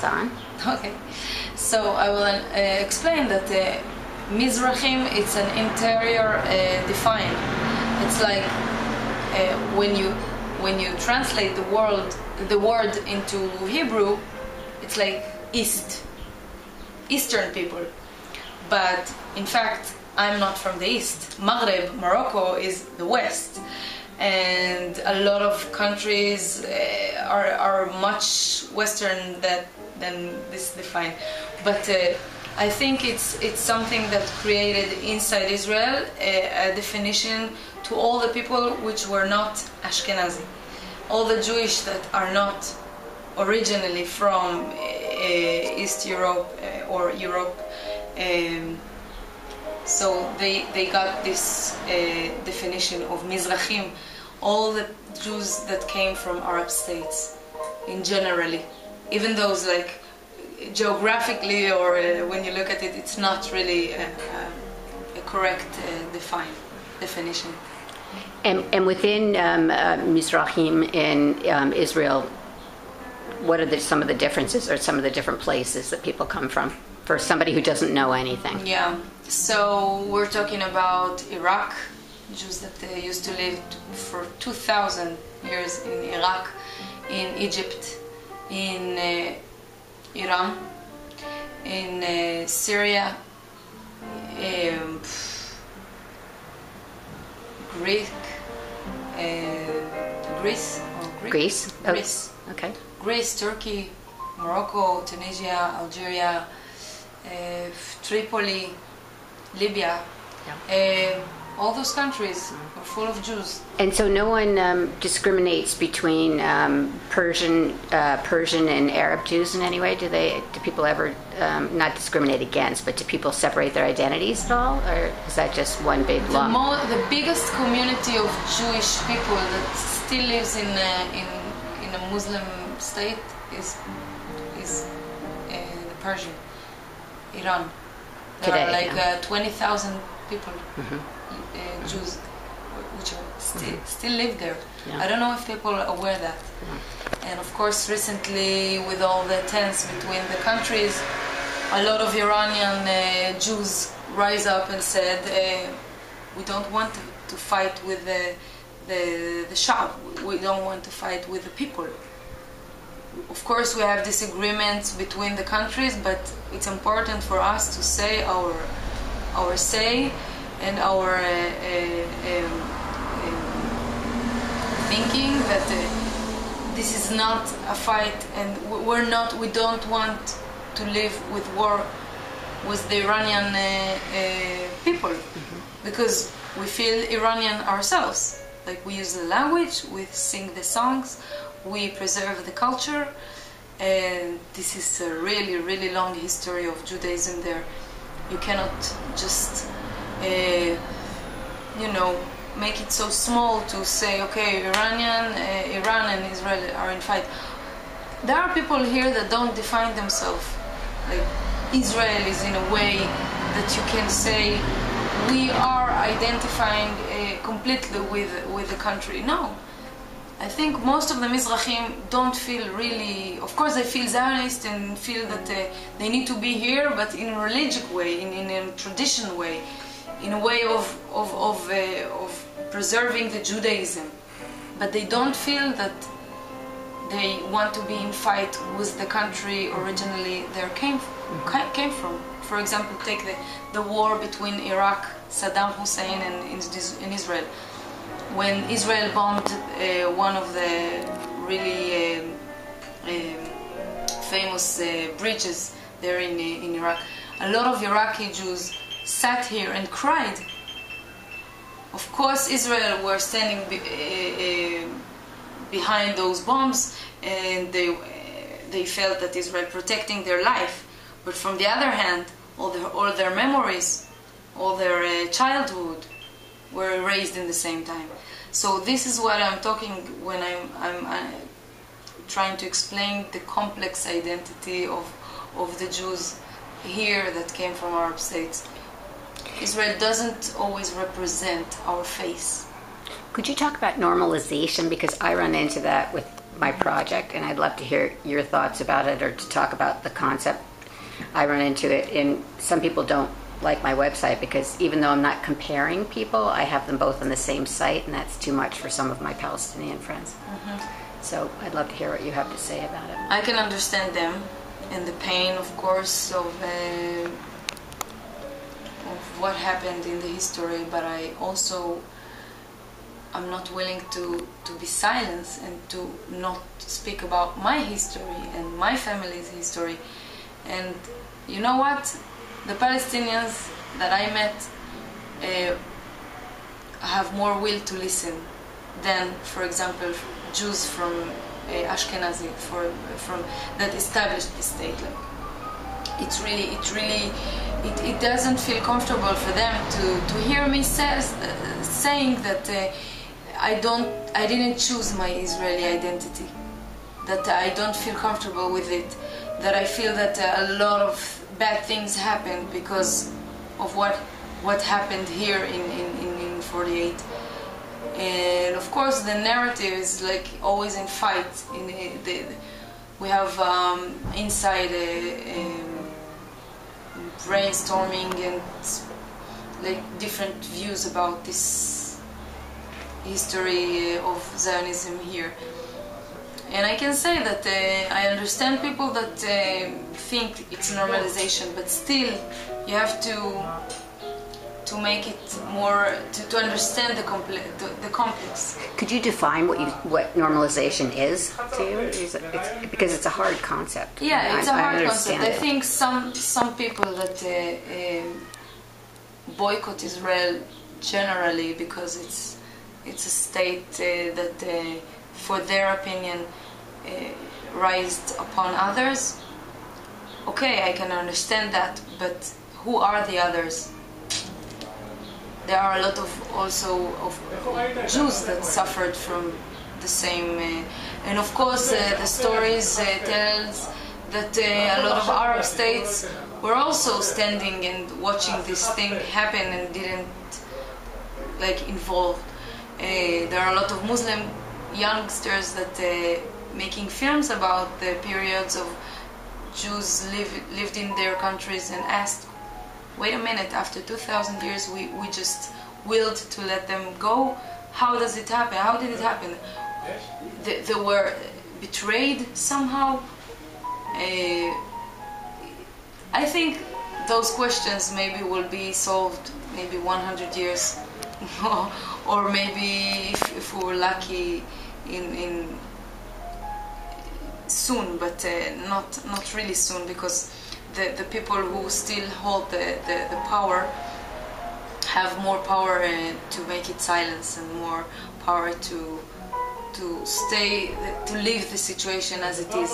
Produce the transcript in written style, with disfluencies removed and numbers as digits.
on. Okay, so I will explain that Mizrahim, it's an interior define. It's like when you translate the word into Hebrew, it's like Eastern people. But in fact, I'm not from the East. Maghreb, Morocco, is the West. And a lot of countries are much Western than this define. But I think it's something that created inside Israel a definition to all the people which were not Ashkenazi. All the Jewish that are not originally from East Europe or Europe. So they got this definition of Mizrahim, all the Jews that came from Arab states in generally, even those like geographically or when you look at it, it's not really a correct definition. And within Mizrahim in Israel, what are some of the differences or some of the different places that people come from for somebody who doesn't know anything? Yeah, so we're talking about Iraq, Jews that used to live for 2,000 years in Iraq, in Egypt, in Iran, in Syria, Greece. Okay. Greece, Turkey, Morocco, Tunisia, Algeria, Tripoli, Libya. Yeah. All those countries are full of Jews. And so no one discriminates between Persian and Arab Jews in any way? Do people ever not discriminate against, but do people separate their identities at all, or is that just one big lump? The biggest community of Jewish people that still lives in a Muslim state is the Persian, Iran. There are like 20,000 people. Mm-hmm. Jews which are still live there. Yeah. I don't know if people are aware of that. Yeah. And of course recently with all the tensions between the countries, a lot of Iranian Jews rise up and said we don't want to fight with the Shah, we don't want to fight with the people. Of course we have disagreements between the countries, but it's important for us to say our say and our thinking that this is not a fight, and we don't want to live with war with the Iranian people, mm-hmm. because we feel Iranian ourselves. Like we use the language, we sing the songs, we preserve the culture, and this is a really, really long history of Judaism there. You cannot just make it so small to say, okay, Iran and Israel are in fight. There are people here that don't define themselves. Like Israel is in a way that you can say we are identifying completely with the country. No. I think most of the Mizrahim don't feel really, of course they feel Zionist and feel that they need to be here, but in a religious way, in a traditional way, in a way of preserving the Judaism. But they don't feel that they want to be in fight with the country originally they came from. For example, take the war between Iraq, Saddam Hussein, and Israel. When Israel bombed one of the really famous bridges there in Iraq, a lot of Iraqi Jews sat here and cried. Of course, Israel were standing behind those bombs, and they felt that Israel protecting their life. But from the other hand, all their memories, all their childhood, were erased in the same time. So this is what I'm talking when I'm trying to explain the complex identity of the Jews here that came from Arab states. Israel doesn't always represent our face. Could you talk about normalization? Because I run into that with my project, and I'd love to hear your thoughts about it or to talk about the concept. I run into it, and some people don't like my website because even though I'm not comparing people, I have them both on the same site, and that's too much for some of my Palestinian friends. So I'd love to hear what you have to say about it. I can understand them and the pain, of course, of what happened in the history, but I'm not willing to be silenced and to not speak about my history and my family's history. And you know what? The Palestinians that I met have more will to listen than, for example, Jews from Ashkenazi, from that established the state. Like, it doesn't feel comfortable for them to hear me saying that I didn't choose my Israeli identity, that I don't feel comfortable with it, that I feel that a lot of bad things happened because of what happened here in 48. And of course the narrative is like always in fight. We have inside brainstorming and like different views about this history of Zionism here. And I can say that I understand people that think it's normalization, but still you have to make it more, to understand the complex. Could you define what normalization is to you? Because it's a hard concept. Yeah, it's a hard concept. I it. think some people that boycott Israel generally because it's a state that for their opinion raised upon others. Okay, I can understand that, but who are the others? There are a lot of Jews that suffered from the same, and of course the stories tells that a lot of Arab states were also standing and watching this thing happen and didn't like involved. There are a lot of Muslim youngsters that making films about the periods of Jews lived in their countries and asked, wait a minute, after 2,000 years we just willed to let them go? How does it happen? How did it happen? They were betrayed somehow? I think those questions maybe will be solved maybe 100 years or maybe if we're lucky in soon, but not really soon, because the people who still hold the power have more power to make it silence and more power to leave the situation as it is.